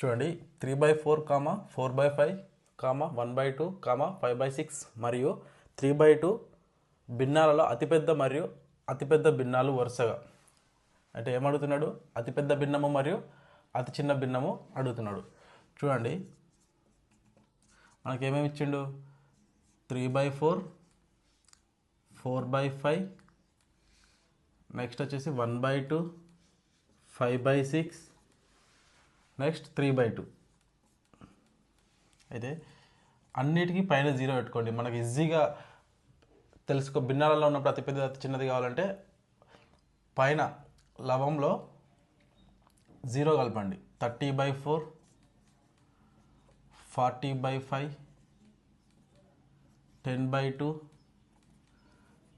చూడండి 3/4, 4/5, 1/2, 5/6 మరియు 3/2 భిన్నాలలో అతిపెద్ద మరియు అతిపెద్ద భిన్నాలు వరుసగా. అంటే ఏమడుగుతున్నాడు? అతిపెద్ద భిన్నము మరియు అతి చిన్న భిన్నము అడుగుతున్నాడు. చూడండి మనకేమేమి ఇచ్చిండు? 3/4, 4/5, నెక్స్ట్ వచ్చేసి 1/2, 5/6, నెక్స్ట్ 3/2. అయితే అన్నిటికీ పైన 0 పెట్టుకోండి. మనకి ఈజీగా తెలుసుకో. భిన్నాలలో ఉన్నప్పుడు అతిపెద్ద అతి చిన్నది కావాలంటే పైన లవంలో 0 కలపండి. 30/4, 40/5, 10/2,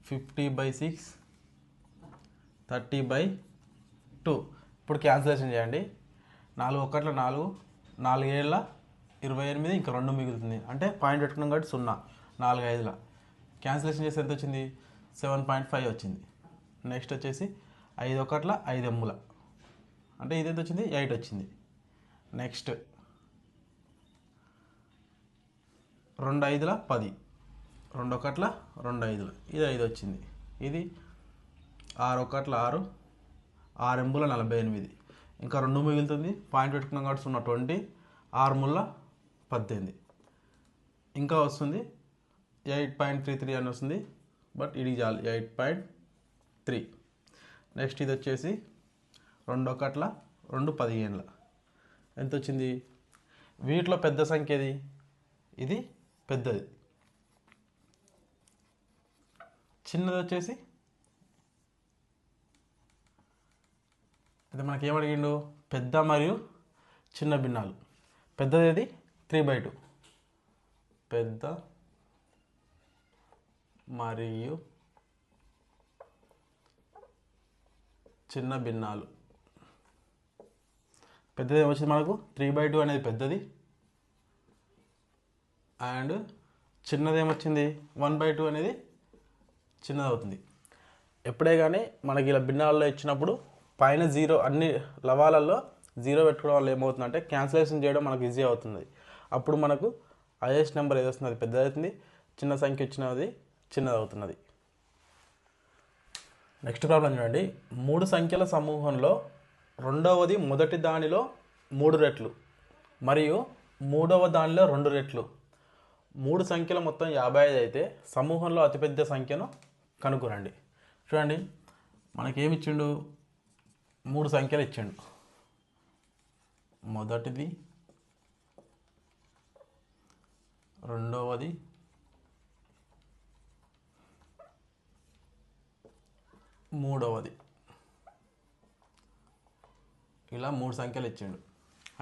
50/6, 30/2. ఇప్పుడు క్యాన్సిలేషన్ చేయండి. 4 1 4, 4 7 28, ఇంకా 2 మిగులుతుంది. అంటే పాయింట్ పెట్టుకున్నాం కాబట్టి 0, 4 5 క్యాన్సిలేషన్ చేస్తే ఎంత వచ్చింది? 7.5 వచ్చింది. నెక్స్ట్ వచ్చేసి 5 1 5 ఎమ్ముల, అంటే ఇది ఎంత వచ్చింది? 8 వచ్చింది. నెక్స్ట్ 2 5 10, 2 1 2 5, ఇది 5 వచ్చింది. ఇది 6 1 6, 6 ఎమ్ముల 48, ఇంకా 2 మిగులుతుంది. పాయింట్ పెట్టుకున్నాం కాబట్టి 0 20, 6 ముళ్ళ 18, ఇంకా వస్తుంది 8.33 అని వస్తుంది. బట్ ఇది చాలు, 8.3. నెక్స్ట్ ఇది వచ్చేసి 2 1 2 15, ఎంత వచ్చింది? వీటిలో పెద్ద సంఖ్య ఏది? ఇది పెద్దది. చిన్నది వచ్చేసి అయితే మనకి ఏమడిగిండు? పెద్ద మరియు చిన్న భిన్నాలు. పెద్దది ఏది? 3/2. పెద్ద మరియు చిన్న భిన్నాలు. పెద్దది ఏమొచ్చింది మనకు? 3/2 అనేది పెద్దది. అండ్ చిన్నది ఏమొచ్చింది? 1/2 అనేది చిన్నది అవుతుంది. ఎప్పుడే కానీ మనకి ఇలా భిన్నాలలో ఇచ్చినప్పుడు పైన 0, అన్ని లవాలలో 0 పెట్టుకోవడం వల్ల ఏమవుతుందంటే క్యాన్సిలేషన్ చేయడం మనకు ఈజీ అవుతుంది. అప్పుడు మనకు హైయెస్ట్ నెంబర్ ఏది వస్తుంది అది పెద్దది అవుతుంది, చిన్న సంఖ్య వచ్చినది చిన్నది అవుతున్నది. నెక్స్ట్ ప్రాబ్లం చూడండి. 3 సంఖ్యల సమూహంలో రెండవది మొదటి దానిలో 3 రెట్లు మరియు మూడవ దానిలో 2 రెట్లు. 3 సంఖ్యల మొత్తం 55 అయితే సమూహంలో అతిపెద్ద సంఖ్యను కనుగొనండి. చూడండి మనకేమి ఇచ్చిండు? 3 సంఖ్యలు ఇచ్చిండు. మొదటిది, రెండవది, మూడవది, ఇలా 3 సంఖ్యలు ఇచ్చిండు.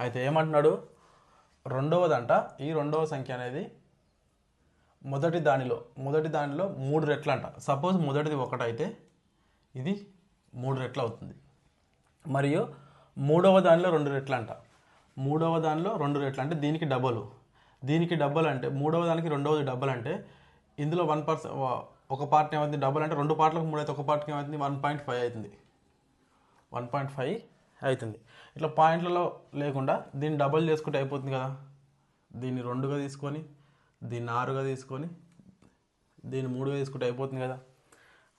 అయితే ఏమంటున్నాడు? రెండవదంట ఈ రెండవ సంఖ్య అనేది మొదటి దానిలో 3 రెట్లు అంట. సపోజ్ మొదటిది 1 అయితే ఇది 3 రెట్లు అవుతుంది. మరియు మూడవ దానిలో 2 రెట్లు అంట. మూడవ దానిలో 2 రెట్లు అంటే దీనికి డబల్ అంటే మూడవ దానికి రెండవది డబల్ అంటే ఇందులో 1% ఒక పార్ట్ ఏమవుతుంది? డబల్ అంటే 2 పార్ట్లకు 3 అయితే ఒక పార్ట్కి ఏమవుతుంది? 1.5 అవుతుంది. 1.5 అవుతుంది. ఇట్లా పాయింట్లలో లేకుండా దీన్ని డబల్ చేసుకుంటే అయిపోతుంది కదా. దీన్ని 2గా తీసుకొని, దీన్ని 6గా తీసుకొని, దీన్ని 3గా తీసుకుంటే అయిపోతుంది కదా.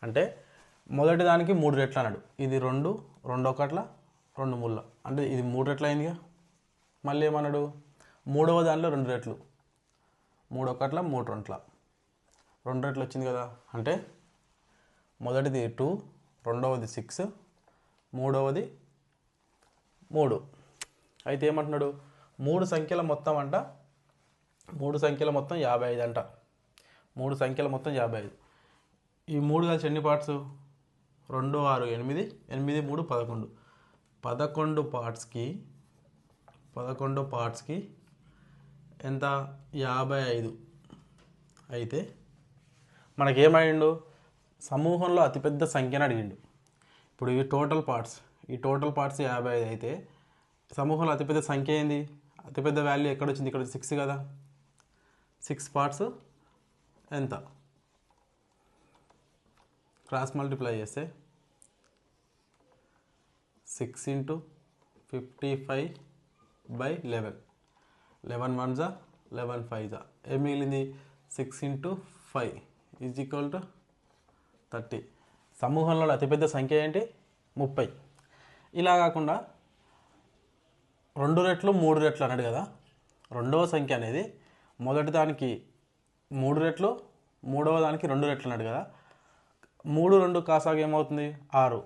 అంటే మొదటి దానికి 3 రెట్లు అన్నాడు. ఇది 2, 2 1 2 3, అంటే ఇది 3 రెట్లు అయిందిగా. మళ్ళీ ఏమన్నాడు? మూడవ దానిలో 2 రెట్లు, 3 1 3 2, 2 రెట్లు వచ్చింది కదా. అంటే మొదటిది 2, రెండవది 6, మూడవది 3. అయితే ఏమంటున్నాడు? 3 సంఖ్యల మొత్తం అంట 3 సంఖ్యల మొత్తం 55 అంట. 3 సంఖ్యల మొత్తం 55. ఈ 3 కలిసి ఎన్ని పార్ట్స్? 2 6 8, 8 3 11. 11 పార్ట్స్కి ఎంత? 55. అయితే మనకేమడిగిండు? సమూహంలో అతిపెద్ద సంఖ్యను అడిగిండు. ఇప్పుడు ఈ టోటల్ పార్ట్స్ 55 అయితే సమూహంలో అతిపెద్ద సంఖ్య ఏంది? అతిపెద్ద వాల్యూ ఎక్కడ వచ్చింది? ఇక్కడ 6 కదా. 6 పార్ట్స్ ఎంత? క్రాస్ మల్టిప్లై చేస్తే 6 × 55 బై 11. 11 1 జా 11 5 జా ఏం మిగిలింది 6 ఇంటూ 5 ఈజ్ ఈక్వల్ టు 30. సమూహంలో అతిపెద్ద సంఖ్య ఏంటి 30. ఇలా కాకుండా 2 రెట్లు 3 రెట్లు అన్నాడు కదా, రెండవ సంఖ్య అనేది మొదటి దానికి 3 రెట్లు, మూడవ దానికి 2 రెట్లు అన్నాడు కదా. 3 2 కాసాగా ఏమవుతుంది 6.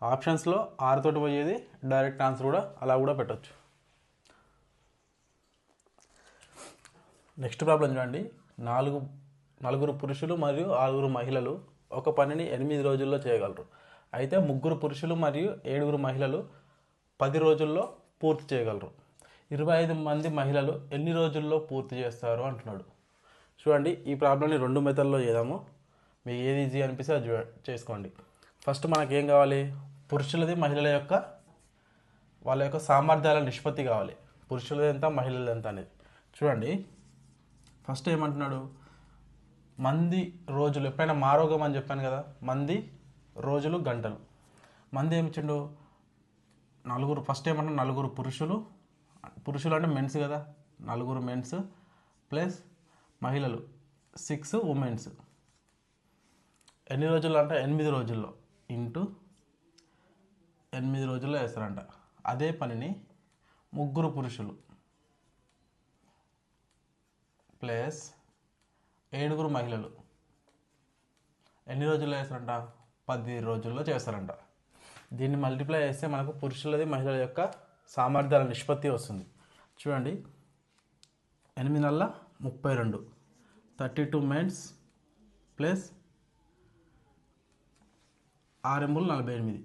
ఆప్షన్స్లో 6 తోటి పోయేది, డైరెక్ట్ ఆన్సర్ కూడా అలా కూడా పెట్టవచ్చు. నెక్స్ట్ ప్రాబ్లం చూడండి. నలుగురు పురుషులు మరియు 6 మహిళలు ఒక పనిని 8 రోజుల్లో చేయగలరు. అయితే 3 పురుషులు మరియు 7 మహిళలు 10 రోజుల్లో పూర్తి చేయగలరు. 25 మంది మహిళలు ఎన్ని రోజుల్లో పూర్తి చేస్తారు అంటున్నాడు. చూడండి, ఈ ప్రాబ్లంని 2 మెథడ్లో చేద్దాము. మీకు ఏది ఈజీ అనిపిస్తే అది చేసుకోండి. ఫస్ట్ మనకి ఏం కావాలి, పురుషులది మహిళల యొక్క వాళ్ళ యొక్క సామర్థ్యాల నిష్పత్తి కావాలి. పురుషులది ఎంత మహిళలది ఎంత అనేది. చూడండి, ఫస్ట్ ఏమంటున్నాడు, మంది రోజులు. ఎప్పుడైనా మారోగం అని చెప్పాను కదా, మంది రోజులు గంటలు. మంది ఏమి ఇచ్చిండు 4. ఫస్ట్ ఏమంటున్నాడు 4 పురుషులు. పురుషులు అంటే మెన్స్ కదా, 4 మెన్స్ ప్లస్ మహిళలు 6 ఉమెన్స్. ఎన్ని రోజుల్లో అంటే 8 రోజుల్లో ఇంటూ 8 రోజుల్లో వేస్తారంట. అదే పనిని 3 పురుషులు ప్లస్ 7 మహిళలు ఎన్ని రోజుల్లో చేస్తారంట 10 రోజుల్లో చేస్తారంట. దీన్ని మల్టిప్లై చేస్తే మనకు పురుషులది మహిళల యొక్క సామర్థ్యాల నిష్పత్తి వస్తుంది. చూడండి, 8 నెలల 32, 32 మెన్స్ ప్లస్ 6 48,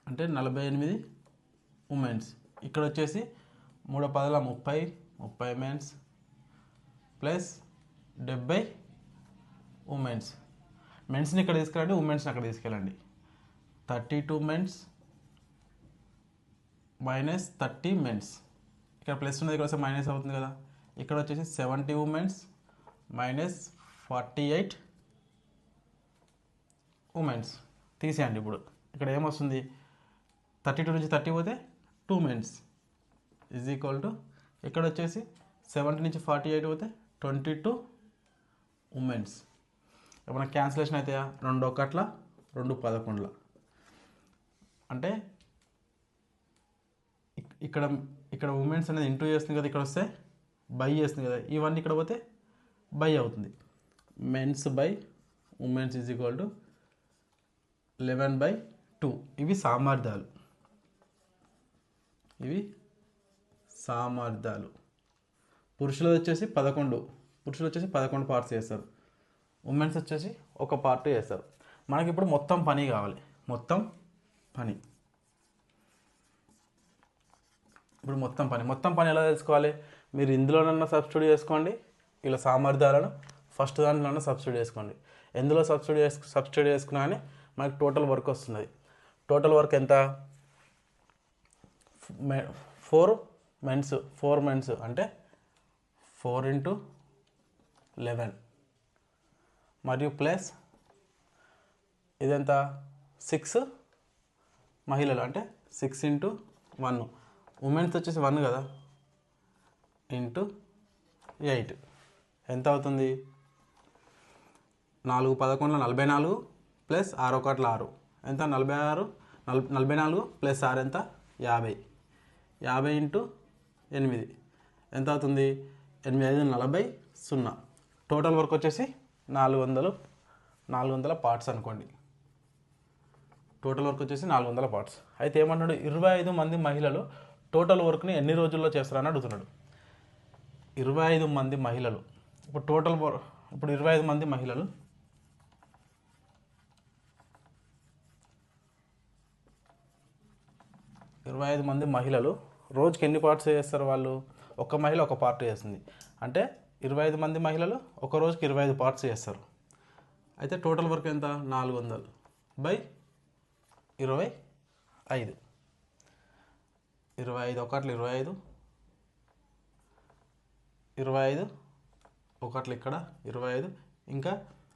అంటే 48 ఉమెన్స్. ఇక్కడ వచ్చేసి 3 10 30 మెన్స్ ప్లస్ 70 ఉమెన్స్. మెన్స్ని ఇక్కడ తీసుకెళ్ళండి, ఉమెన్స్ని అక్కడ తీసుకెళ్ళండి. 32 మెన్స్ మైనస్ 30 మెన్స్. ఇక్కడ ప్లస్ ఉన్నది, ఇక్కడ వస్తే మైనస్ అవుతుంది కదా. ఇక్కడ వచ్చేసి 70 ఉమెన్స్ మైనస్ 48 ఉమెన్స్. తీసేయండి. ఇప్పుడు ఇక్కడ ఏమొస్తుంది, 32 నుంచి 30 పోతే 2 మెన్స్ ఈజ్ ఈక్వల్ టు, ఇక్కడ వచ్చేసి 70 నుంచి 48 పోతే 22 ఉమెన్స్. ఏమైనా క్యాన్సిలేషన్ అవుతాయా, 2 1 2 11. అంటే ఇక్కడ ఉమెన్స్ అనేది ఇంటూ చేస్తుంది కదా, ఇక్కడ వస్తే బై చేస్తుంది కదా, ఇవన్నీ ఇక్కడ పోతే బై అవుతుంది. Men's by women's is equal to 11/2. ఇవి సామర్థ్యాలు, ఇవి సామర్థ్యాలు. పురుషులు వచ్చేసి 11 పార్ట్స్ చేస్తారు, ఉమెన్స్ వచ్చేసి 1 పార్ట్ చేస్తారు. మనకి ఇప్పుడు మొత్తం పని కావాలి, మొత్తం పని. ఇప్పుడు మొత్తం పని ఎలా తెలుసుకోవాలి, మీరు ఇందులోనన్నా సబ్స్టిట్యూట్ చేసుకోండి, ఇలా సామర్థ్యాలను ఫస్ట్ దాంట్లోనే సబ్స్టిట్యూట్ చేసుకోండి. ఎందులో సబ్స్టిట్యూట్ చేసుకున్నా కానీ మనకి టోటల్ వర్క్ వస్తున్నది. టోటల్ వర్క్ ఎంత, 4 మెన్స్ అంటే 4 × 11 మరియు ప్లస్ ఇదెంత 6 మహిళలు అంటే 6 × 1. ఉమెన్స్ వచ్చేసి 1 కదా, ఇంటూ 8 ఎంత అవుతుంది, 4 11 44 ప్లస్ 6 1 6 ఎంత 44 ప్లస్ 6 ఎంత 50. 50 × 8 ఎంత అవుతుంది, 8 5 40 0. టోటల్ వర్క్ వచ్చేసి 400 పార్ట్స్ అనుకోండి. టోటల్ వర్క్ వచ్చేసి 400 పార్ట్స్. అయితే ఏమన్నాడు, 25 మంది మహిళలు టోటల్ వర్క్ని ఎన్ని రోజుల్లో చేస్తారని అడుగుతున్నాడు. 25 మంది మహిళలు. ఇప్పుడు 25 మంది మహిళలు, రోజుకి ఎన్ని పార్ట్స్ చేస్తారు వాళ్ళు, ఒక మహిళ 1 పార్ట్ చేస్తుంది. అంటే 25 మంది మహిళలు ఒక రోజుకి 25 పార్ట్స్ చేస్తారు. అయితే టోటల్ వర్క్ ఎంత 400/25. 25 1 25, 25 1 ఇక్కడ 25, ఇంకా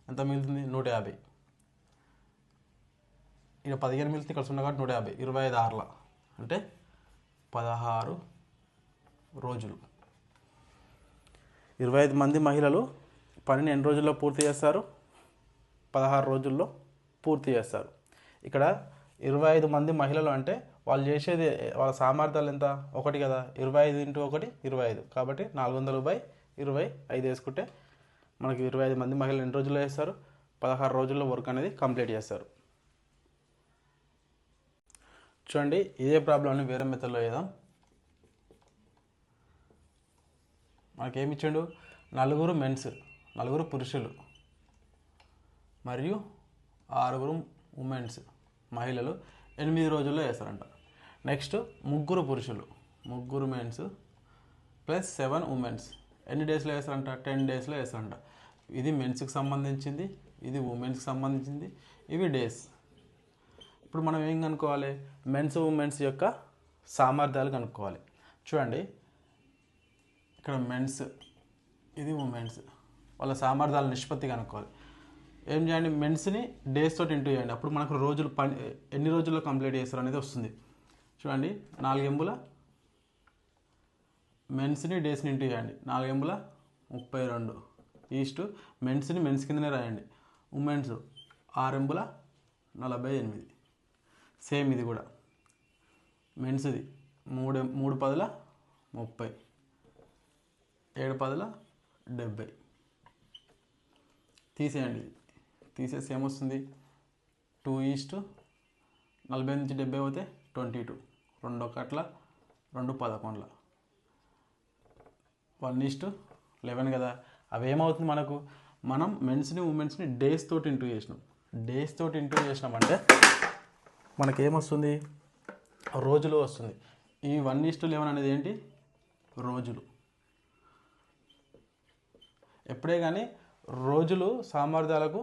ఎంత మిగులుతుంది 150. ఇక్కడ 15 మిగులుతుంది, ఇక్కడ 0 కాబట్టి 150. 25 6 అంటే 16 రోజులు. 25 మంది మహిళలు పనిని ఎన్ని రోజుల్లో పూర్తి చేస్తారు? 16 రోజుల్లో పూర్తి చేస్తారు. ఇక్కడ 25 మంది మహిళలు అంటే వాళ్ళు చేసేది వాళ్ళ సామర్థ్యాలు ఎంత? 1 కదా, 25 × 1 25, కాబట్టి 400/25 వేసుకుంటే మనకి 25 మంది మహిళలు ఎన్ని రోజుల్లో చేస్తారు? 16 రోజుల్లో వర్క్ అనేది కంప్లీట్ చేస్తారు. చూడండి, ఇదే ప్రాబ్లమ్ని వేరే మెథడ్లో చేద్దాం. మనకేమి ఇచ్చాడు? 4 మెన్స్, 4 పురుషులు మరియు 6 ఉమెన్స్ మహిళలు 8 రోజుల్లో చేస్తారంట. నెక్స్ట్ 3 పురుషులు, 3 మెన్స్ ప్లస్ 7 ఉమెన్స్ ఎన్ని డేస్లో వేస్తారంట? 10 డేస్లో వేస్తారంట. ఇది మెన్స్కి సంబంధించింది, ఇది ఉమెన్స్కి సంబంధించింది, ఇవి డేస్. ఇప్పుడు మనం ఏం కనుక్కోవాలి? మెన్స్ ఉమెన్స్ యొక్క సామర్థ్యాలు కనుక్కోవాలి. చూడండి, ఇక్కడ మెన్స్, ఇది ఉమెన్స్, వాళ్ళ సామర్థ్యాల నిష్పత్తి కనుక్కోవాలి. ఏం చేయండి? మెన్స్ని డేస్ తోటి ఇంటూ చేయండి. అప్పుడు మనకు రోజులు ఎన్ని రోజుల్లో కంప్లీట్ చేస్తారు అనేది వస్తుంది. చూడండి, 4 ఎంబుల మెన్స్ని డేస్ని ఇంటూ చేయండి. 4 ఎంబుల 32 ఈస్టు మెన్స్ని మెన్స్ కిందనే రాయండి. ఉమెన్స్ 6 ఎంబుల 48. సేమ్ ఇది కూడా మెన్స్ది 3 పదుల 30, 7 పదుల 70. తీసేయండి, తీసేసి ఏమొస్తుంది? 2:40 నుంచి 70 పోతే 22, 2 ఒకట్ల 2 11, 1:11 కదా. అవి ఏమవుతుంది మనకు? మనం మెన్స్ని ఉమెన్స్ని డేస్ తోటి ఇంటూ చేసినాం. డేస్ తోటి ఇంటూ చేసినామంటే మనకేమొస్తుంది? రోజులు వస్తుంది. ఈ 1:11 అనేది ఏంటి? రోజులు. ఎప్పుడే కానీ రోజులు సామర్థ్యాలకు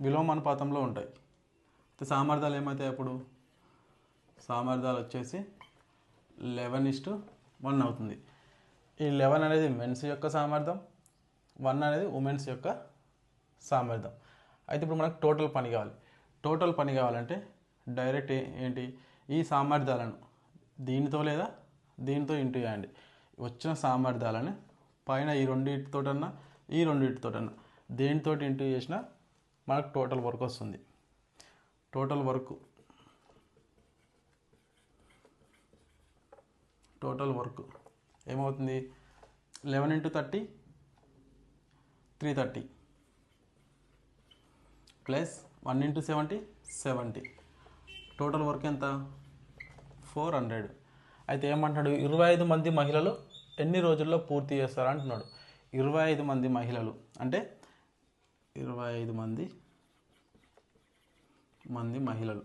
విలోమానుపాతంలో ఉంటాయి. సామర్థ్యాలు ఏమవుతాయి అప్పుడు? సామర్థ్యాలు వచ్చేసి 11:1 అవుతుంది. ఈ 11 అనేది మెన్స్ యొక్క సామర్థ్యం, 1 అనేది ఉమెన్స్ యొక్క సామర్థ్యం. అయితే ఇప్పుడు మనకు టోటల్ పని కావాలి. టోటల్ పని కావాలంటే డైరెక్ట్ ఏంటి? ఈ సామర్థ్యాలను దీనితో లేదా దీనితో ఇంటూ చేయండి. వచ్చిన సామర్థ్యాలను పైన ఈ రెండింటితోటన్నా ఈ రెండింటితోటన్నా దేనితోటి ఇంటూ చేసినా మనకు టోటల్ వర్క్ వస్తుంది. టోటల్ వర్క్ ఏమవుతుంది? 11 × 30 330 ప్లస్ 1 × 70 70. టోటల్ వర్క్ ఎంత? 400. అయితే ఏమంటున్నాడు? 25 మంది మహిళలు ఎన్ని రోజుల్లో పూర్తి చేస్తారు అంటున్నాడు. 25 మంది మహిళలు అంటే 25 మంది మహిళలు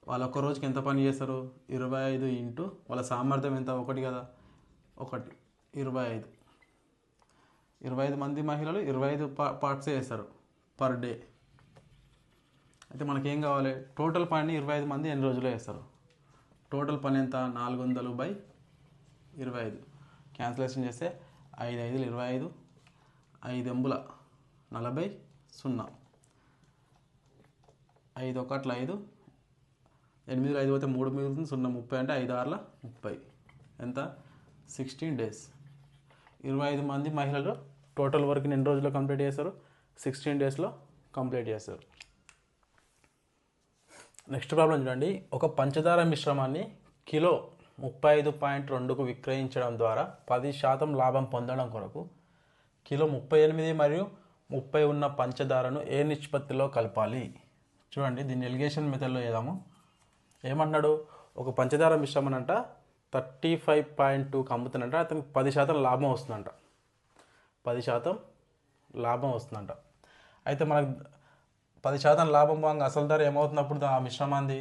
వాళ్ళు ఒక్క రోజుకి ఎంత పని చేస్తారు? 25 ఇంటూ వాళ్ళ సామర్థ్యం ఎంత? 1 కదా, 1 25. 25 మంది మహిళలు 25 పార్ట్స్ చేస్తారు పర్ డే. అయితే మనకేం కావాలి? టోటల్ పని 25 మంది ఎన్ని రోజుల్లో చేస్తారు? టోటల్ పని ఎంత? 400/25. క్యాన్సిలేషన్ చేస్తే 5 × 5 = 25, 5 ఎంబుల 40, 0, 5 ఒకట్ల 5, 8 5 పోతే 3 మిగులుతుంది, 0 30 అంటే 5 6ల 30 ఎంత? 16 డేస్. 25 మంది మహిళలు టోటల్ వర్క్ని ఎన్ని రోజుల్లో కంప్లీట్ చేస్తారు? 16 డేస్లో కంప్లీట్ చేస్తారు. నెక్స్ట్ ప్రాబ్లం చూడండి. ఒక పంచదార మిశ్రమాన్ని కిలో 35.2కు విక్రయించడం ద్వారా 10% లాభం పొందడం కొరకు కిలో 38 మరియు 30 ఉన్న పంచదారను ఏ నిష్పత్తిలో కలపాలి? చూడండి, దీన్ని ఎలిగేషన్ మెథడ్లో చేద్దాము. ఏమంటున్నాడు? ఒక పంచదార మిశ్రమం అంట 35.2కి అమ్ముతున్నంట, అతనికి 10% లాభం వస్తుందంట. 10% లాభం వస్తుందంట. అయితే మనకు 10% లాభం బాగా అసలు ధర ఏమవుతున్నప్పుడు ఆ మిశ్రమాంది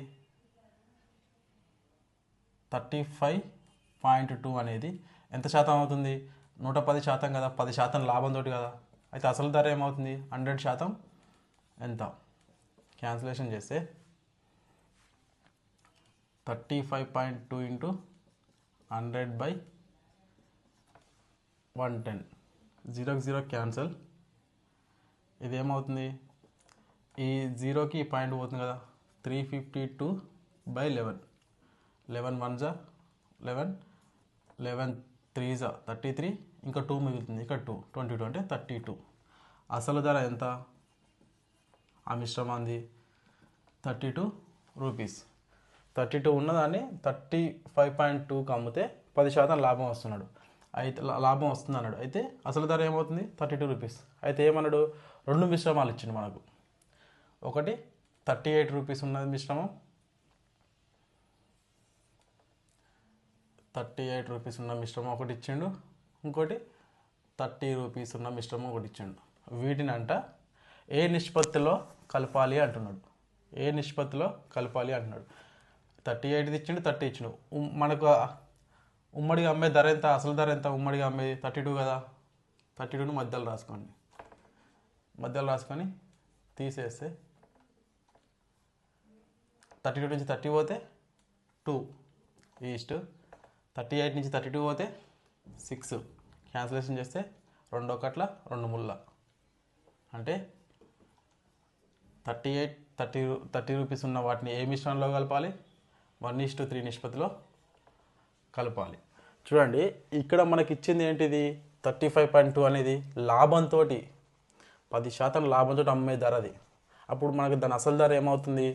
35.2 అనేది ఎంత శాతం అవుతుంది? 110% కదా, 10% లాభంతో కదా. అయితే అసలు ధర ఏమవుతుంది? 100% ఎంత? క్యాన్సిలేషన్ చేస్తే 35.2 × 100/110, 0కి 0 క్యాన్సల్. ఇది ఏమవుతుంది? ఈ 0కి ఈ పాయింట్ పోతుంది కదా, 352/11. 11 1 11, 11 3 33, ఇంకా 2 మిగులుతుంది, ఇక్కడ 2 22 అంటే 32. అసలు ధర ఎంత ఆ మిశ్రమాంది? 32 రూపీస్. 32 ఉన్నదాన్ని 35.2కి అమ్మితే 10% లాభం వస్తున్నాడు. అయితే లాభం వస్తుంది అన్నాడు. అయితే అసలు ధర ఏమవుతుంది? 32 రూపీస్. అయితే ఏమన్నాడు? 2 మిశ్రమాలు ఇచ్చిండు మనకు. ఒకటి 38 రూపీస్ ఉన్నది మిశ్రమం, 38 రూపీస్ ఉన్న మిశ్రమం ఒకటి ఇచ్చిండు, ఇంకోటి 30 రూపీస్ ఉన్న మిశ్రమం ఒకటి ఇచ్చిండు. వీటిని అంట ఏ నిష్పత్తిలో కలపాలి అంటున్నాడు. ఏ నిష్పత్తిలో కలపాలి అంటున్నాడు. 38 ఇచ్చిండు, 30 ఇచ్చిండు. మనకు ఉమ్మడిగా అమ్మే ధర ఎంత? అసలు ధర ఎంత? ఉమ్మడిగా అమ్మేది 32 కదా. 32ను మధ్యలో రాసుకోండి. మధ్యలో రాసుకొని తీసేస్తే 32 నుంచి 30 పోతే 2 ఈస్ట్, 38 నుంచి 32 పోతే 6. క్యాన్సిలేషన్ చేస్తే 2 ఒకట్ల 2 ముళ్ళ అంటే 30 రూపీస్ ఉన్న వాటిని ఏ మిశ్రమంలో కలపాలి? 1:3 నిష్పత్తిలో కలపాలి. చూడండి, ఇక్కడ మనకి ఇచ్చింది ఏంటిది? 35.2 అనేది లాభంతో 10% లాభంతో అమ్మే ధర అది. అప్పుడు మనకు దాని అసలు ధర ఏమవుతుంది?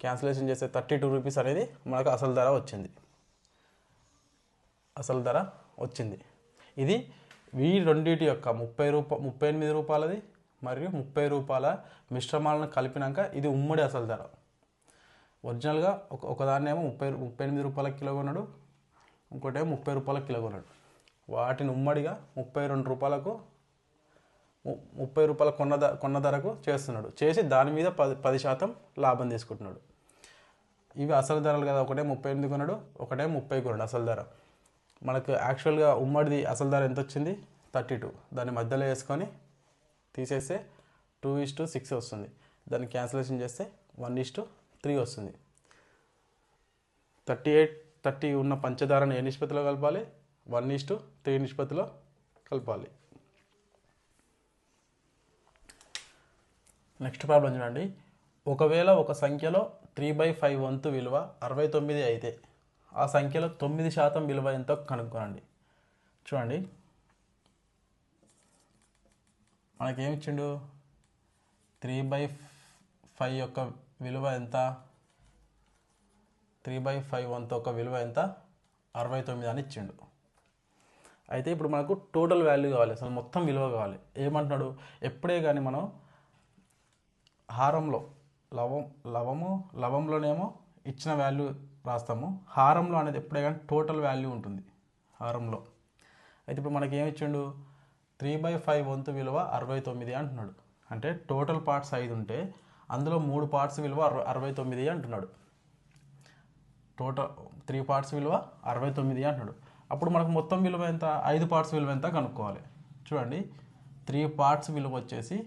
క్యాన్సిలేషన్ చేస్తే 32 రూపీస్ అనేది మనకు అసలు ధర వచ్చింది. అసలు ధర వచ్చింది. ఇది రెండింటి యొక్క 38 రూపాయలది మరియు 30 రూపాయల మిశ్రమాలను కలిపినాక ఇది ఉమ్మడి అసలు ధర. ఒరిజినల్గా ఒకదాన్నేమో 38 రూపాయల కిలో కొన్నాడు, ఇంకోటేమో 30 రూపాయల కిలో కొన్నాడు. వాటిని ఉమ్మడిగా 32 రూపాయలకు 30 రూపాయల కొన్న ధరకు చేస్తున్నాడు. చేసి దాని మీద 10% లాభం తీసుకుంటున్నాడు. ఇవి అసలు ధరలు కదా. ఒకటే 38 కొన్నాడు, ఒకటే 30 కొన్నాడు అసలు ధర. మనకు యాక్చువల్గా ఉమ్మడిది అసలు ధర ఎంత వచ్చింది? 32. దాన్ని మధ్యలో వేసుకొని తీసేస్తే 2:6 వస్తుంది. దాన్ని క్యాన్సిలేషన్ చేస్తే 1:3 వస్తుంది. 30 ఉన్న పంచదారను ఏ నిష్పత్తిలో కలపాలి? 1:3 నిష్పత్తిలో కలపాలి. నెక్స్ట్ ప్రాబ్లం చూడండి. ఒకవేళ ఒక సంఖ్యలో 3/5 వంతు విలువ 69 అయితే ఆ సంఖ్యలో 9% విలువ ఎంతో కనుక్కోనండి. చూడండి, మనకేమిచ్చిండు? 3/5 యొక్క విలువ ఎంత? 3/5 వంతు ఒక విలువ ఎంత? 69 అని ఇచ్చిండు. అయితే ఇప్పుడు మనకు టోటల్ వాల్యూ కావాలి, అసలు మొత్తం విలువ కావాలి. ఏమంటున్నాడు? ఎప్పుడే కానీ మనం హారంలో లవంలోనేమో ఇచ్చిన వాల్యూ రాస్తాము, హారంలో అనేది ఎప్పుడే కానీ టోటల్ వాల్యూ ఉంటుంది హారంలో. అయితే ఇప్పుడు మనకి ఏమి ఇచ్చిండు? 3/5 వంతు విలువ 69 అంటున్నాడు. అంటే టోటల్ పార్ట్స్ 5 ఉంటే అందులో 3 పార్ట్స్ విలువ 69 అంటున్నాడు. టోటల్ 3 పార్ట్స్ విలువ 69 అంటున్నాడు. అప్పుడు మనకు మొత్తం విలువ ఎంత? 5 పార్ట్స్ విలువ ఎంత కనుక్కోవాలి. చూడండి, 3 పార్ట్స్ విలువ వచ్చేసి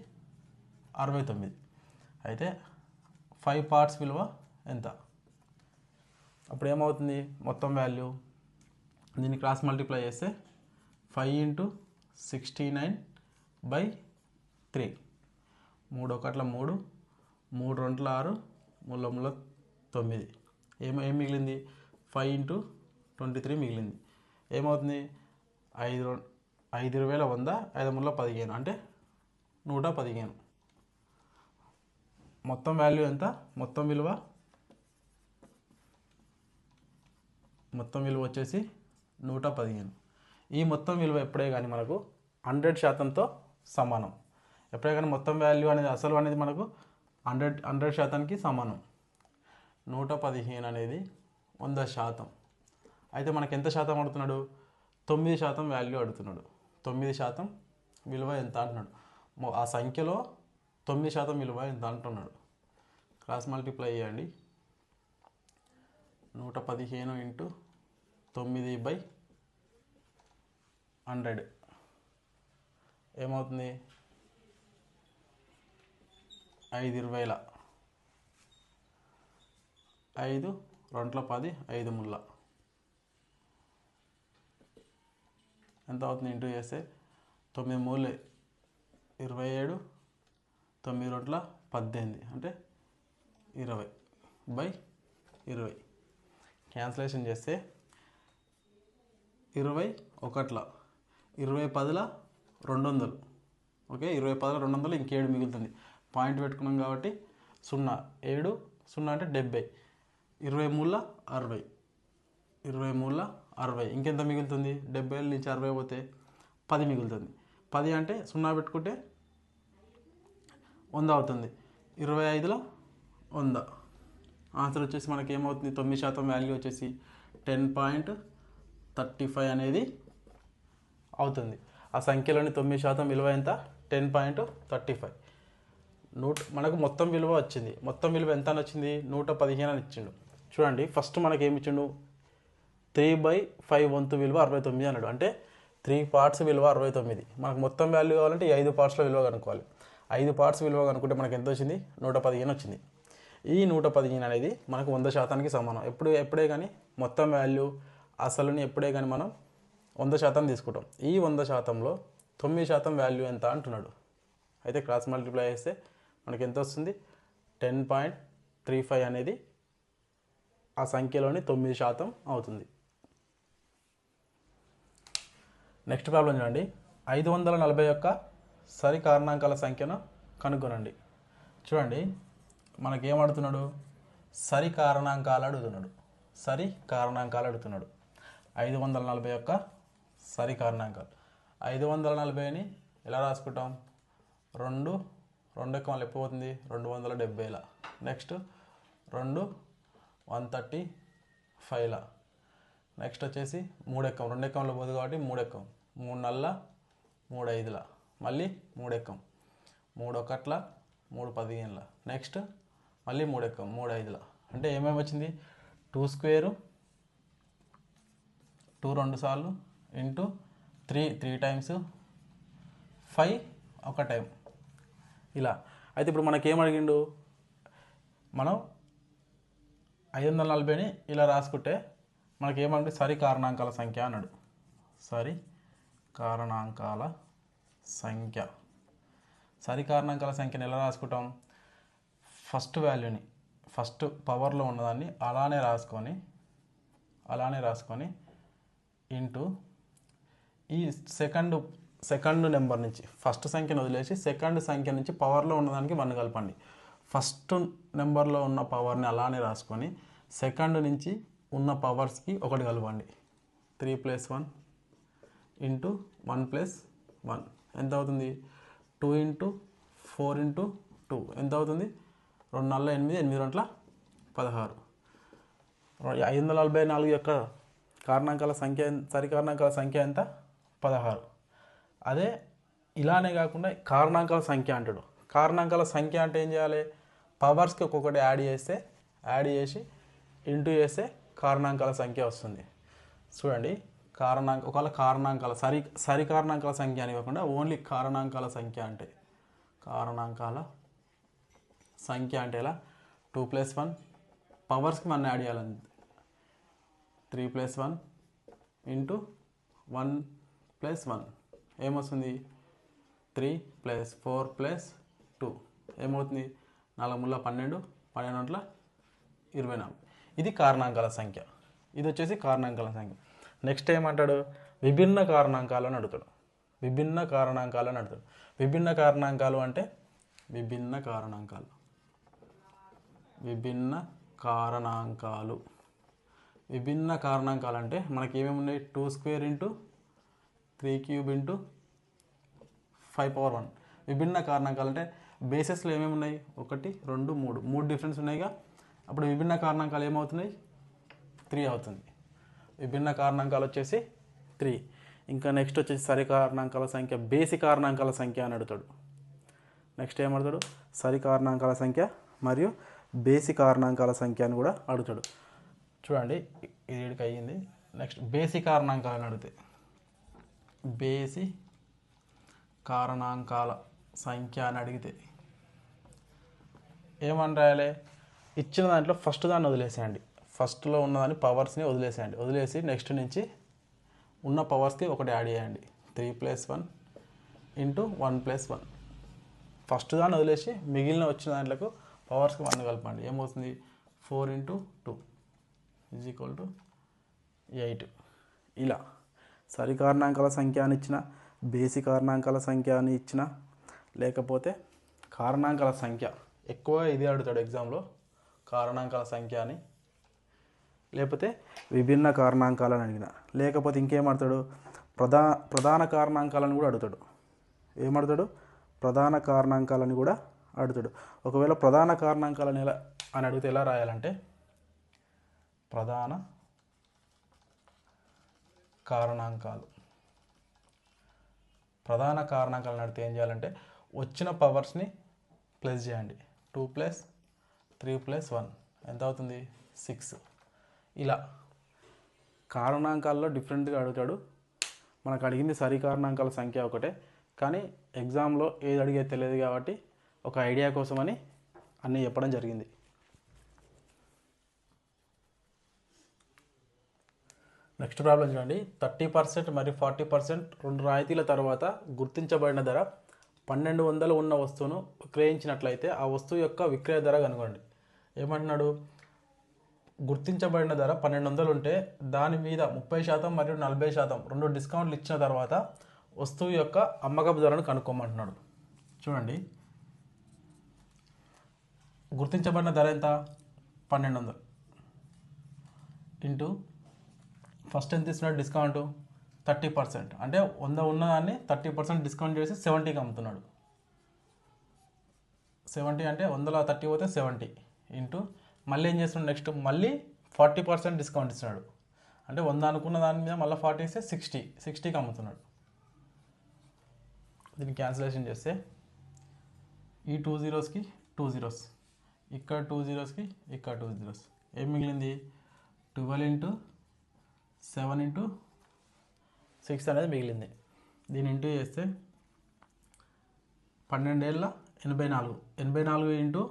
69. అయితే 5 పార్ట్స్ విలువ ఎంత? అప్పుడు ఏమవుతుంది? మొత్తం వాల్యూ దీన్ని క్రాస్ మల్టిప్లై చేస్తే 5 × 69/3. 3 ఒకట్ల 3, 3 2 6, 3 3 9. ఏం మిగిలింది? 5 × 23 మిగిలింది. ఏమవుతుంది? 5 20 100, 5 3 15 అంటే 115. మొత్తం వాల్యూ ఎంత? మొత్తం విలువ వచ్చేసి 115. ఈ మొత్తం విలువ ఎప్పుడే కానీ మనకు 100%తో సమానం. ఎప్పుడే కానీ మొత్తం వాల్యూ అనేది అసలు అనేది మనకు 100%కి సమానం. 115 అనేది 100%. అయితే మనకు ఎంత శాతం అడుగుతున్నాడు? 9% వాల్యూ అడుగుతున్నాడు. 9% విలువ ఎంత అంటున్నాడు. ఆ సంఖ్యలో 9% విలువ ఎంత అంటున్నాడు. క్రాస్ మల్టిప్లై చేయండి. 115 × 9/100 ఏమవుతుంది? 5 20. 5 2 10, 5 3 ఎంత అవుతుంది? ఇంటూ చేస్తే 9 3 27, 9 2 18 అంటే 20/20. క్యాన్సిలేషన్ చేస్తే 21, 20 10ల 200, ఓకే 20 10ల 200, ఇంకేడు మిగులుతుంది. పాయింట్ పెట్టుకున్నాం కాబట్టి 0, 7 0 అంటే 70, 23ల 60, 23ల 60, ఇంకెంత మిగులుతుంది? 70 నుంచి 60 పోతే 10 మిగులుతుంది. 10 అంటే 0 పెట్టుకుంటే 100 అవుతుంది. 25ల 100. ఆన్సర్ వచ్చేసి మనకి ఏమవుతుంది? 9% వాల్యూ వచ్చేసి 10.35 అనేది అవుతుంది. ఆ సంఖ్యలోని 9% విలువ ఎంత? 10.35. మనకు మొత్తం విలువ వచ్చింది. మొత్తం విలువ ఎంత అని వచ్చింది? 115 అని ఇచ్చిండు. చూడండి, ఫస్ట్ మనకి ఏమి ఇచ్చిండు? 3/5 వంతు విలువ 69 అన్నాడు. అంటే 3 పార్ట్స్ విలువ 69. మనకు మొత్తం వాల్యూ కావాలంటే 5 పార్ట్స్లో విలువ కనుక్కోవాలి. 5 పార్ట్స్ విలువ కనుక్కుంటే మనకి ఎంత వచ్చింది? 115 వచ్చింది. ఈ 115 అనేది మనకు 100%కి సమానం. ఎప్పుడే కానీ మొత్తం వాల్యూ అసలుని ఎప్పుడే కానీ మనం 100% తీసుకుంటాం. ఈ 100%లో 9% వాల్యూ ఎంత అంటున్నాడు. అయితే క్రాస్ మల్టిప్లై చేస్తే మనకి ఎంత వస్తుంది? 10.35 అనేది ఆ సంఖ్యలోని 9% అవుతుంది. నెక్స్ట్ ప్రాబ్లం చూడండి. 541 సరి కారణాంకాల సంఖ్యను కనుగొనండి. చూడండి, మనకేమడుతున్నాడు? సరి కారణాంకాలు అడుగుతున్నాడు. 541 సరి కారణాంకాలు. 540ని ఎలా రాసుకుంటాం? 2 ఎక్కువ ఎప్పుడు పోతుంది? 270ల. నెక్స్ట్ 2 135ల. నెక్స్ట్ వచ్చేసి 3 ఎక్కం. 2 ఎక్కంలో పోదు కాబట్టి 3 ఎక్కం. 3 4ల 3 5ల. మళ్ళీ 3 ఎక్కం. 3 1ల 3 15ల. నెక్స్ట్ మళ్ళీ 3 ఎక్కం. 3 5ల. అంటే ఏమేమి వచ్చింది? 2 స్క్వేరు, 2 2 సార్లు, ఇంటూ 3 టైమ్స్, 5 ఒక టైం, ఇలా. అయితే ఇప్పుడు మనకేం అడిగిండు? మనం 540ని ఇలా రాసుకుంటే మనకేమంటే సరి కారణాంకాల సంఖ్య అన్నాడు. సరి కారణాంకాల సంఖ్య. సరి కారణాంకాల సంఖ్యను ఎలా రాసుకుంటాం? ఫస్ట్ వాల్యూని, ఫస్ట్ పవర్లో ఉన్నదాన్ని అలానే రాసుకొని ఇంటూ ఈ సెకండ్ నెంబర్ నుంచి, ఫస్ట్ సంఖ్యను వదిలేసి సెకండ్ సంఖ్య నుంచి పవర్లో ఉన్నదానికి 1 కలపండి. ఫస్ట్ నెంబర్లో ఉన్న పవర్ని అలానే రాసుకొని సెకండ్ నుంచి ఉన్న పవర్స్కి 1 కలపండి. 3 + 1 ఇంటూ 1 + 1 ఎంత అవుతుంది? 2 × 4 × 2 ఎంత అవుతుంది? 2 4 8, 8 2 16. 544 యొక్క కారణాంకాల సంఖ్య, సరి కారణాంకాల సంఖ్య ఎంత? 16. అదే ఇలానే కాకుండా కారణాంకాల సంఖ్య అంటాడు. కారణాంకాల సంఖ్య అంటే ఏం చేయాలి? పవర్స్కి ఒక్కొక్కటి యాడ్ చేసి ఇంటూ చేస్తే కారణాంకాల సంఖ్య వస్తుంది. చూడండి, ఒకవేళ కారణాంకాల సరి కారణాంకాల సంఖ్య అని కాకుండా ఓన్లీ కారణాంకాల సంఖ్య అంటే ఎలా? 2 + 1 పవర్స్కి మనం యాడ్ చేయాలి. 3 + 1 ఇంటూ 1 + 1 ఏమొస్తుంది? 3 + 4 + 2 ఏమవుతుంది? 4 3 12, 12 24. ఇది కారణాంకాల సంఖ్య. ఇది వచ్చేసి కారణాంకాల సంఖ్య. నెక్స్ట్ ఏమంటాడు? విభిన్న కారణాంకాలు అని అడుగుతాడు. విభిన్న కారణాంకాలు అంటే విభిన్న కారణాంకాలు అంటే మనకి ఏమేమి ఉన్నాయి? 2 స్క్వేర్ ఇంటూ 3 క్యూబ్ ఇంటూ 5^1. విభిన్న కారణాంకాలు అంటే బేసెస్లో ఏమేమి ఉన్నాయి? 1 2 3 డిఫరెన్స్ ఉన్నాయిగా. అప్పుడు విభిన్న కారణాంకాలు ఏమవుతున్నాయి? 3 అవుతుంది. విభిన్న కారణాంకాలు వచ్చేసి 3. ఇంకా నెక్స్ట్ వచ్చేసి సరి కారణాంకాల సంఖ్య, బేసి కారణాంకాల సంఖ్య అని అడుగుతాడు. నెక్స్ట్ ఏమడుగుతాడు? సరి కారణాంకాల సంఖ్య మరియు బేసి కారణాంకాల సంఖ్య అని కూడా అడుగుతాడు. చూడండి, ఇది ఇక్కడికి అయ్యింది. నెక్స్ట్ బేసి కారణాంకాలను అడిగితే, బేసి కారణాంకాల సంఖ్య అని అడిగితే ఏమని రాయాలి? ఇచ్చిన దాంట్లో ఫస్ట్ దాన్ని వదిలేసేయండి. ఫస్ట్లో ఉన్నదాన్ని పవర్స్ని వదిలేసి నెక్స్ట్ నుంచి ఉన్న పవర్స్కి 1 యాడ్ చేయండి. 3 + 1 ఇంటూ 1 + 1. ఫస్ట్ దాన్ని వదిలేసి మిగిలిన వచ్చిన దాంట్లకు పవర్స్కి 1 కలపండి. ఏమవుతుంది? 4 × 2 = 8. ఇలా సరి కారణాంకాల సంఖ్య అని ఇచ్చిన, బేసి కారణాంకాల సంఖ్య అని ఇచ్చిన, లేకపోతే కారణాంకాల సంఖ్య, ఎక్కువ ఇది అడుగుతాడు ఎగ్జామ్లో, కారణాంకాల సంఖ్య అని, లేకపోతే విభిన్న కారణాంకాలని అడిగిన, లేకపోతే ఇంకేం అడుగుతాడు, ప్రధాన కారణాంకాలను కూడా అడుగుతాడు. ఏమడుతాడు? ప్రధాన కారణాంకాలని కూడా అడుగుతాడు. ఒకవేళ ప్రధాన కారణాంకాలను ఎలా అని అడిగితే ఎలా రాయాలంటే, ప్రధాన కారణాంకాలు, ప్రధాన కారణాంకాలను అడిగితే ఏం చేయాలంటే వచ్చిన పవర్స్ని ప్లస్ చేయండి. 2 + 3 + 1 ఎంత అవుతుంది? 6. ఇలా కారణాంకాల్లో డిఫరెంట్గా అడుగుతాడు. మనకు అడిగింది సరి కారణాంకాల సంఖ్య ఒకటే, కానీ ఎగ్జామ్లో ఏది అడిగేది తెలియదు కాబట్టి ఒక ఐడియా కోసమని అన్నీ చెప్పడం జరిగింది. నెక్స్ట్ ప్రాబ్లం చూడండి. 30% మరియు 40% రెండు రాయితీల తర్వాత గుర్తించబడిన ధర 1200 ఉన్న వస్తువును విక్రయించినట్లయితే ఆ వస్తువు యొక్క విక్రయ ధర కనుగొనండి. ఏమంటున్నాడు? గుర్తించబడిన ధర 1200 ఉంటే దాని మీద 30% మరియు 40% రెండు డిస్కౌంట్లు ఇచ్చిన తర్వాత వస్తువు యొక్క అమ్మకపు ధరను కనుక్కోమంటున్నాడు. చూడండి, గుర్తించబడిన ధర ఎంత? 1200 ఇంటూ ఫస్ట్ ఎంత ఇస్తున్నాడు డిస్కౌంట్? 30%. అంటే 100 ఉన్నదాన్ని 30% డిస్కౌంట్ చేసి 70కి అమ్ముతున్నాడు. 70 అంటే 100లో 30 పోతే 70 ఇంటూ మళ్ళీ ఏం చేస్తున్నాడు? నెక్స్ట్ మళ్ళీ 40% డిస్కౌంట్ ఇస్తున్నాడు. అంటే 100 అనుకున్న దాని మీద మళ్ళీ 40 ఇస్తే 60కి అమ్ముతున్నాడు. దీన్ని క్యాన్సిలేషన్ చేస్తే ఈ 2 zeros కి 2 zeros, ఇక్కడ 2 zeros కి ఇక్కడ 2 zeros, ఏం మిగిలింది? 12 ఇంటూ 7 ఇంటూ 6 అనేది మిగిలింది. దీన్ని ఇంటూ చేస్తే 12 ఏళ్ళ 84, 84 ఇంటూ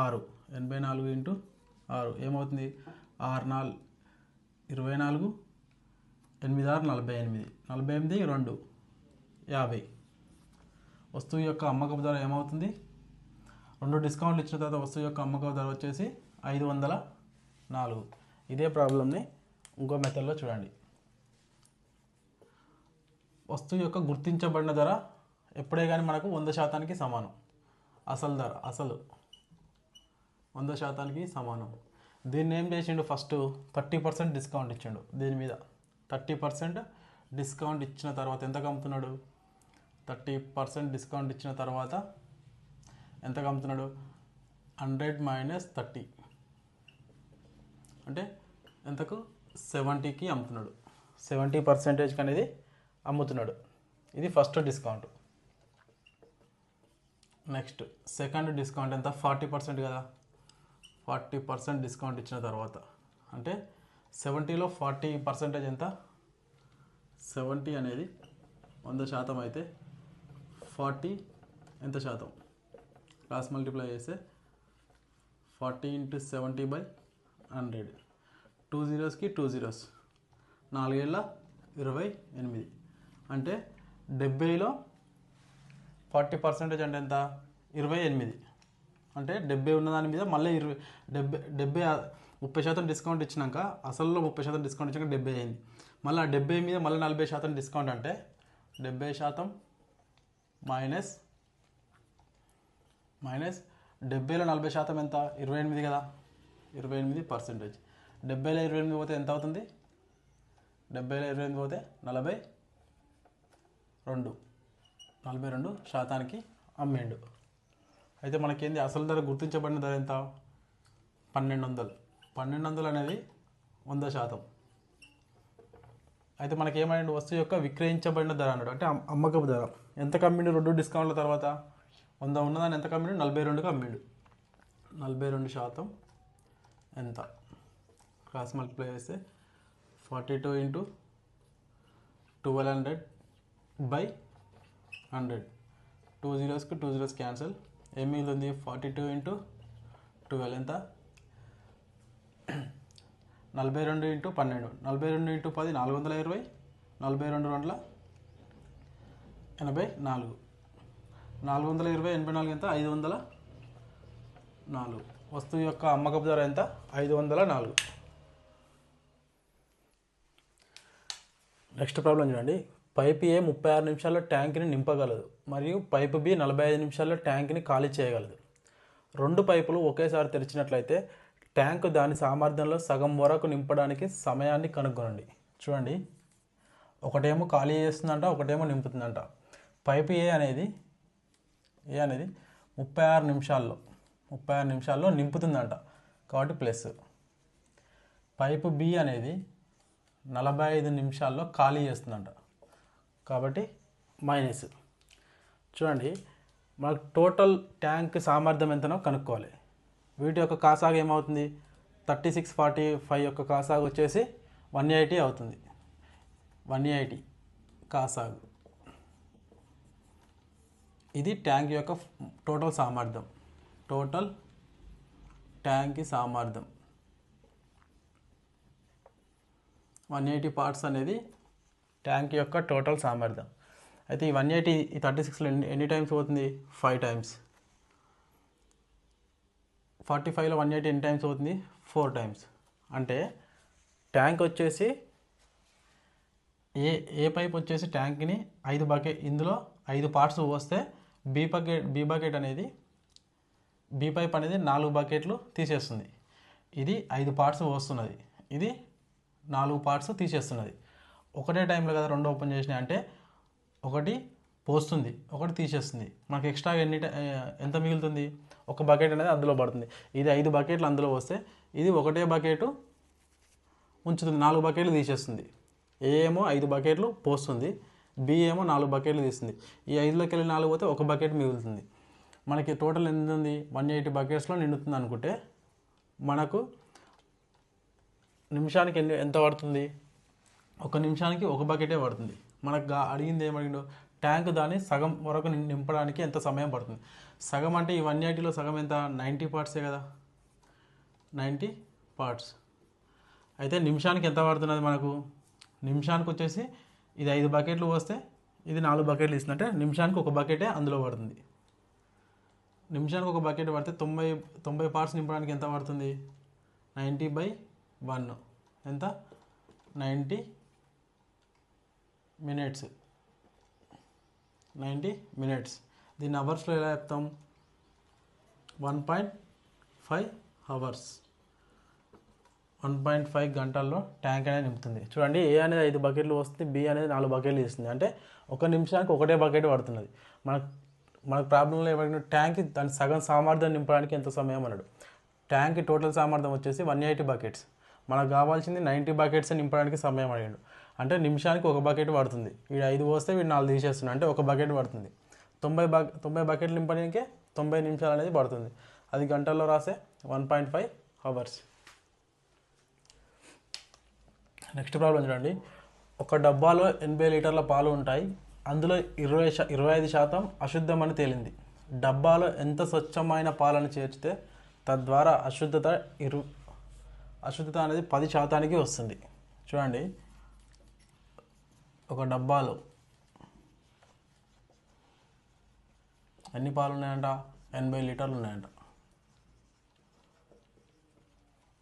6, 84 ఇంటూ 6 ఏమవుతుంది? 6 4 24, 8 6 48, 48 2 50. వస్తువు యొక్క అమ్మకపు ధర ఏమవుతుంది? రెండు డిస్కౌంట్లు ఇచ్చిన తర్వాత వస్తువు యొక్క అమ్మకపు ధర వచ్చేసి 504. ఇదే ప్రాబ్లమ్ని ఇంకో మెథడ్లో చూడండి. వస్తువు యొక్క గుర్తించబడిన ధర ఎప్పుడే కానీ మనకు 100%కి సమానం. అసలు ధర 100%కి సమానం. దీన్ని ఏం చేసిండు? ఫస్ట్ 30% డిస్కౌంట్ ఇచ్చిండు. దీని మీద 30% డిస్కౌంట్ ఇచ్చిన తర్వాత ఎంతకు అమ్ముతున్నాడు? 30% డిస్కౌంట్ ఇచ్చిన తర్వాత ఎంతకు అమ్ముతున్నాడు? 100 - 30 అంటే ఎంతకు? 70కి అమ్ముతున్నాడు. 70% అనేది అమ్ముతున్నాడు. ఇది first discount. Next second discount ఎంత? 40% కదా. 40% డిస్కౌంట్ ఇచ్చిన తర్వాత అంటే 70లో 40% ఎంత? 70 అనేది 100% అయితే 40 ఎంత శాతం? క్రాస్ మల్టిప్లై చేస్తే 40 × 70/100. 2 zeros కి 2 zeros, 4 ఏళ్ళ 28. అంటే 70లో 40% అంటే ఎంత? 28. అంటే 70 ఉన్నదాని మీద మళ్ళీ 30% డిస్కౌంట్ ఇచ్చినాక, అసలులో 30% డిస్కౌంట్ ఇచ్చాక 70 అయింది. మళ్ళీ 70 మీద మళ్ళీ 40% డిస్కౌంట్ అంటే 70% మైనస్ 70లో 40% ఎంత? 28 కదా. 28%. 70లో 28 పోతే ఎంత అవుతుంది? 70లో 28 పోతే 42%కి అమ్మిండు. అయితే మనకేంది? అసలు ధర గుర్తించబడిన ధర ఎంత? 1200. 1200 అనేది 100%. అయితే మనకేమైండు? వస్తువు యొక్క విక్రయించబడిన ధర అన్నాడు. అంటే అమ్మకపు ధర ఎంతకు అమ్మిండు? 2 డిస్కౌంట్ల తర్వాత 100 ఉన్నదాన్ని ఎంతకు అమ్మిండు? 42కి అమ్మిండు. 42% ఎంత? క్రాస్ మల్టిప్లై చేస్తే 42 × 1200/100. 2 zeros కి 2 zeros క్యాన్సల్. ఏం మిగులుతుంది? 42 × 12 ఎంత? 42 × 12. 42 × 10 420. 42 2 84. 420 84 ఎంత? 504. వస్తువు యొక్క అమ్మకపు ధర ఎంత? 504. నెక్స్ట్ ప్రాబ్లం చూడండి. పైపు ఏ 36 నిమిషాల్లో ట్యాంక్ని నింపగలదు మరియు పైపు బి 45 నిమిషాల్లో ట్యాంక్ని ఖాళీ చేయగలదు. రెండు పైపులు ఒకేసారి తెరిచినట్లయితే ట్యాంకు దాని సామర్థ్యంలో సగం వరకు నింపడానికి సమయాన్ని కనుగొనండి. చూడండి, ఒకటేమో ఖాళీ చేస్తుందంట, ఒకటేమో నింపుతుందంట. పైపు ఏ అనేది 36 నిమిషాల్లో నింపుతుందంట, కాబట్టి ప్లస్. పైపు బి అనేది 45 నిమిషాల్లో ఖాళీ చేస్తుందంట, కాబట్టి మైనస్. చూడండి, మనకు టోటల్ ట్యాంక్ సామర్థ్యం ఎంతనో కనుక్కోవాలి. వీటి యొక్క కాసాగు ఏమవుతుంది? 3645 యొక్క కాసాగు వచ్చేసి 180 అవుతుంది. 180 కాసాగు. ఇది ట్యాంక్ యొక్క టోటల్ సామర్థ్యం. టోటల్ ట్యాంక్ సామర్థ్యం 180 పార్ట్స్ అనేది ట్యాంక్ యొక్క టోటల్ సామర్థ్యం. అయితే ఈ 180 ఈ 36లో ఎన్ని టైమ్స్ అవుతుంది? 5 టైమ్స్. 45లో 180 ఎన్ని టైమ్స్ అవుతుంది? 4 టైమ్స్. అంటే ట్యాంక్ వచ్చేసి ఏ పైప్ వచ్చేసి ట్యాంక్ని 5 బకెట్, ఇందులో 5 పార్ట్స్ పోస్తే బి బకెట్ అనేది బి పైప్ అనేది 4 బకెట్లు తీసేస్తుంది. ఇది 5 పార్ట్స్ పోస్తున్నది, ఇది 4 పార్ట్స్ తీసేస్తున్నది. ఒకటే టైంలో కదా రెండు ఓపెన్ చేసినాయి అంటే ఒకటి పోస్తుంది, ఒకటి తీసేస్తుంది. మనకి ఎక్స్ట్రా ఎంత మిగులుతుంది? ఒక బకెట్ అనేది అందులో పడుతుంది. ఇది 5 బకెట్లు అందులో వస్తే ఇది ఒకటే బకెట్ ఉంచుతుంది, 4 బకెట్లు తీసేస్తుంది. ఏ ఏమో 5 బకెట్లు పోస్తుంది, బి ఏమో 4 బకెట్లు తీస్తుంది. ఈ 5లోకి వెళ్ళి 4 పోతే ఒక బకెట్ మిగులుతుంది. మనకి టోటల్ ఎంత ఉంది? 180 బకెట్స్లో నిండుతుంది అనుకుంటే మనకు నిమిషానికి ఎంత పడుతుంది? 1 నిమిషానికి 1 బకెటే పడుతుంది. మనకు అడిగింది ఏమడిగిందో, ట్యాంక్ దాన్ని సగం వరకు నింపడానికి ఎంత సమయం పడుతుంది. సగం అంటే ఈ 180లో సగం ఎంత? 90 పార్ట్సే కదా, 90 పార్ట్స్. అయితే నిమిషానికి ఎంత పడుతున్నది మనకు? నిమిషానికి వచ్చేసి ఇది 5 బకెట్లు పోస్తే ఇది 4 బకెట్లు ఇస్తుందంటే నిమిషానికి 1 బకెటే అందులో పడుతుంది. నిమిషానికి 1 బకెట్ పడితే 90 పార్ట్స్ నింపడానికి ఎంత పడుతుంది? 90/1 ఎంత? 90 మినిట్స్. 90 మినిట్స్. దీన్ని అవర్స్లో ఎలా చెప్తాం? 1.5 అవర్స్. 1.5 గంటల్లో ట్యాంక్ అనేది నింపుతుంది. చూడండి, ఏ అనేది 5 బకెట్లు వస్తుంది, బి అనేది 4 బకెట్లు ఇస్తుంది. అంటే 1 నిమిషానికి ఒకటే బకెట్ పడుతున్నది. మనకు ప్రాబ్లంలో ఏమైనా ట్యాంక్ దాని సగం సామర్థ్యం నింపడానికి ఎంత సమయం అన్నాడు. ట్యాంక్ టోటల్ సామర్థ్యం వచ్చేసి 180 బకెట్స్. మనకు కావాల్సింది 90 బకెట్స్ నింపడానికి సమయం అడిగాడు. అంటే నిమిషానికి 1 బకెట్ పడుతుంది. వీడు 5 పోస్తే వీడు 4 తీసేస్తున్నాడు, అంటే 1 బకెట్ పడుతుంది. 90 బకెట్లు నింపడానికే 90 నిమిషాలు అనేది పడుతుంది. అది గంటల్లో రాసే 1.5 అవర్స్. నెక్స్ట్ ప్రాబ్లం చూడండి. ఒక డబ్బాలో 80 లీటర్ల పాలు ఉంటాయి, అందులో 25% అశుద్ధమని తేలింది. డబ్బాలో ఎంత స్వచ్ఛమైన పాలను చేర్చితే తద్వారా అశుద్ధత అనేది 10% వస్తుంది. చూడండి, ఒక డబ్బాలో ఎన్ని పాలు ఉన్నాయంట? 80 లీటర్లు ఉన్నాయంట.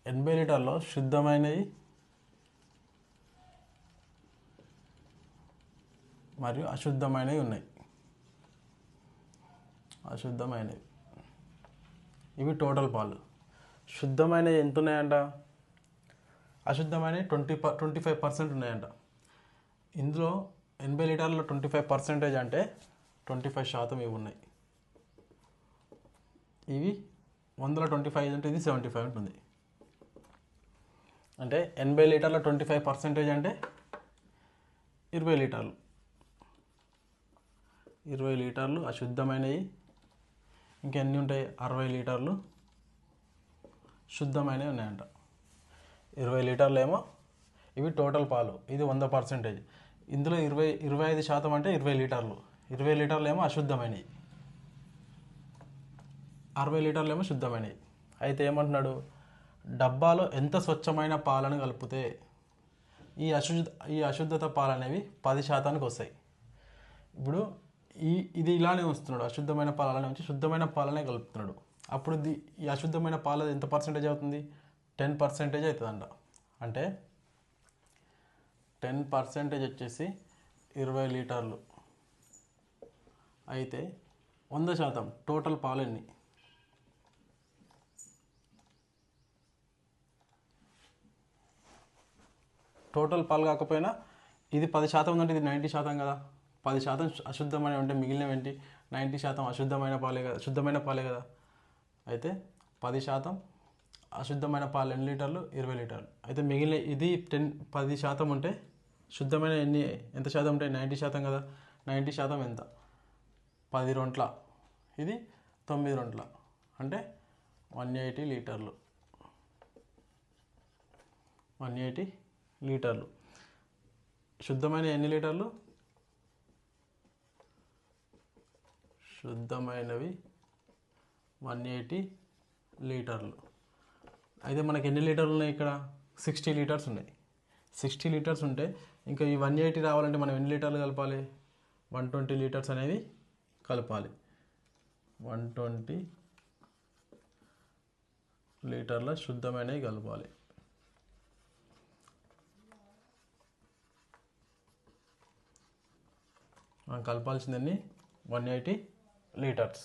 80 లీటర్లో శుద్ధమైనవి మరియు అశుద్ధమైనవి ఉన్నాయి. అశుద్ధమైనవి ఇవి టోటల్ పాలు. శుద్ధమైనవి ఎంత ఉన్నాయంట? అశుద్ధమైనవి 25% ఉన్నాయంట. ఇందులో 80 లీటర్లలో 25% అంటే 25% ఇవి ఉన్నాయి. ఇవి 100లో 25 అంటే ఇది 75 ఉంటుంది. అంటే 80 లీటర్ల 25% అంటే 20 లీటర్లు. 20 లీటర్లు అశుద్ధమైనవి. ఇంకెన్ని ఉంటాయి? 60 లీటర్లు శుద్ధమైనవి ఉన్నాయంట. 20 లీటర్లు ఏమో ఇవి టోటల్ పాలు, ఇది 100%. ఇందులో 25% అంటే 20 లీటర్లు. 20 లీటర్లు ఏమో అశుద్ధమైనవి, 60 లీటర్లు ఏమో శుద్ధమైనవి. అయితే ఏమంటున్నాడు? డబ్బాలో ఎంత స్వచ్ఛమైన పాలను కలిపితే ఈ అశుద్ధత పాలు అనేవి 10%కి వస్తాయి. ఇప్పుడు ఇది ఇలానే వస్తున్నాడు, అశుద్ధమైన పాలు అలానే వచ్చి శుద్ధమైన పాలనే కలుపుతున్నాడు. అప్పుడు ఈ అశుద్ధమైన పాలు ఎంత పర్సెంటేజ్ అవుతుంది? 10% అవుతుందంట. అంటే 10% వచ్చేసి 20 లీటర్లు. అయితే 100% టోటల్ పాలు ఎన్ని? టోటల్ పాలు కాకపోయినా ఇది 10% ఉందంటే ఇది 90% కదా. 10% అశుద్ధమైన ఉంటే మిగిలినవి ఏంటి? 90% అశుద్ధమైన పాలే కదా, శుద్ధమైన పాలే కదా. అయితే 10% అశుద్ధమైన పాలు ఎన్ని లీటర్లు? 20 లీటర్లు. అయితే మిగిలిన ఇది 10% ఉంటే శుద్ధమైన ఎంత శాతం ఉంటాయి? 90% కదా. 90% ఎంత? 10 రొంట్ల, ఇది 9 రొంట్ల, అంటే 180 లీటర్లు. 180 లీటర్లు. శుద్ధమైన ఎన్ని లీటర్లు? శుద్ధమైనవి 180 లీటర్లు. అయితే మనకి ఎన్ని లీటర్లు ఉన్నాయి ఇక్కడ? 60 లీటర్స్ ఉన్నాయి. 60 లీటర్స్ ఉంటే ఇంకా ఈ 180 రావాలంటే మనం ఎన్ని లీటర్లు కలపాలి? 120 లీటర్స్ అనేవి కలపాలి. 120 లీటర్ల శుద్ధమైనవి కలపాలి. మనం కలపాల్సిందని 180 లీటర్స్.